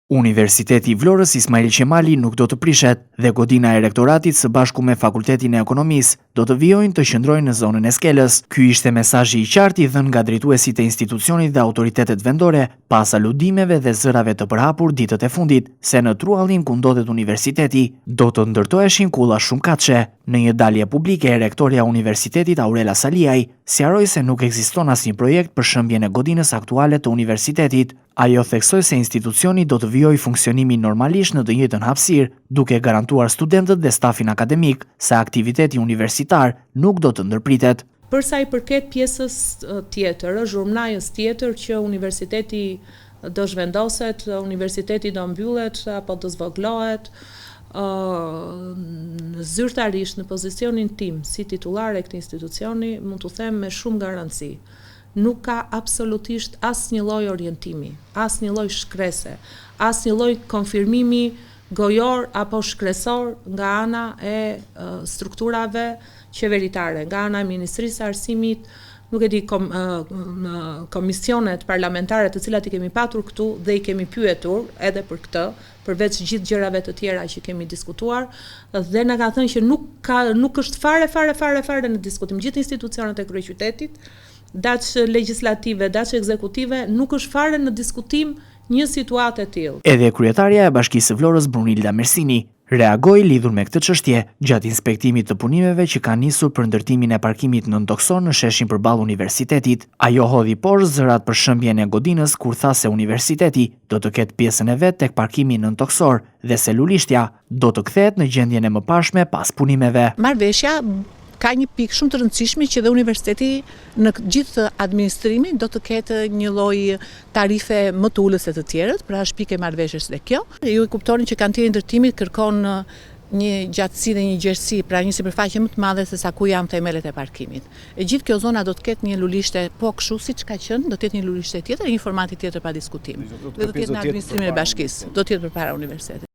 Universiteti i Vlorës Ismail Qemali nuk do të prishet dhe godina e rektoratit së bashku me Fakultetin e Ekonomisë do të vijojnë të qëndrojnë në zonën e Skelës. Ky ishte mesazhi i qartë i dhënë nga drejtuesit e institucionit dhe autoritetet vendore pas aludimeve dhe zërave të përhapur ditët e fundit se në Truallin ku ndodhet universiteti do të ndërtoheshin kulla shumëkatëshe. Në një dalje publike, rektoria e universitetit Aurela Saliaj sqaroi se nuk ekziston asnjë projekt për shëmbjen e godinës aktuale të universitetit. Ajo theksoi se institucioni do të vijojë funksionimin normalisht në të njëjtën hapësirë, duke garantuar studentët dhe stafin akademik se aktiviteti universitar nuk do të ndërpritet. Për sa i përket pjesës tjetër, zhurmnajës tjetër që universiteti do zhvendoset, universiteti do mbyllet apo do zvoglohet, zyrtarisht në pozicionin tim si titulare e këtij institucioni, mund të them me shumë garanci. Nuk ka absolutisht asnjë lloj orientimi, asnjë lloj shkrese, asnjë lloj konfirmimi gojor apo shkresor nga ana e strukturave qeveritare, nga ana e Ministrisë së Arsimit, nuk e di komisionet parlamentare të cilat i kemi patur këtu dhe i kemi pyetur edhe për këtë, përveç gjithë gjërave të tjera që kemi diskutuar, dhe na ka thënë që nuk është fare në diskutim. Gjithë institucionet e kryeqytetit, daç legjislative, daç ekzekutive, nuk është fare në diskutim një situatë e tillë. Edhe kryetaria e Bashkisë së Vlorës Brunilda Mersini reagoi lidhur me këtë çështje gjatë inspektimit të punimeve që ka nisur për ndërtimin e parkimit nën toksor në sheshin përballë universitetit. Ajo hodhi poshtë zërat për shëmbjen e godinës kur tha se universiteti do të ketë pjesën e vet tek parkimi nën toksor dhe se Lulishtja do të kthehet në gjendjen e mëparshme pas punimeve. Marrëveshja ka një pikë shumë të rëndësishme që dhe universiteti në gjithë administrimin do të ketë një lloj tarife më të ulës se të tjerët, pra është pikë e marrëveshjes dhe kjo. Ju i kuptoni që kantini i ndërtimit kërkon një gjatësi dhe një gjerësi, pra një sipërfaqe më të madhe se sa ku janë themelet e parkimit. E gjithë kjo zona do të ketë një lulishte po kështu siç ka qenë, do të jetë një lulishte tjetër, një formati tjetër pa diskutim. Dhe do të jetë në administrimin e bashkisë, do të jetë përpara universitetit.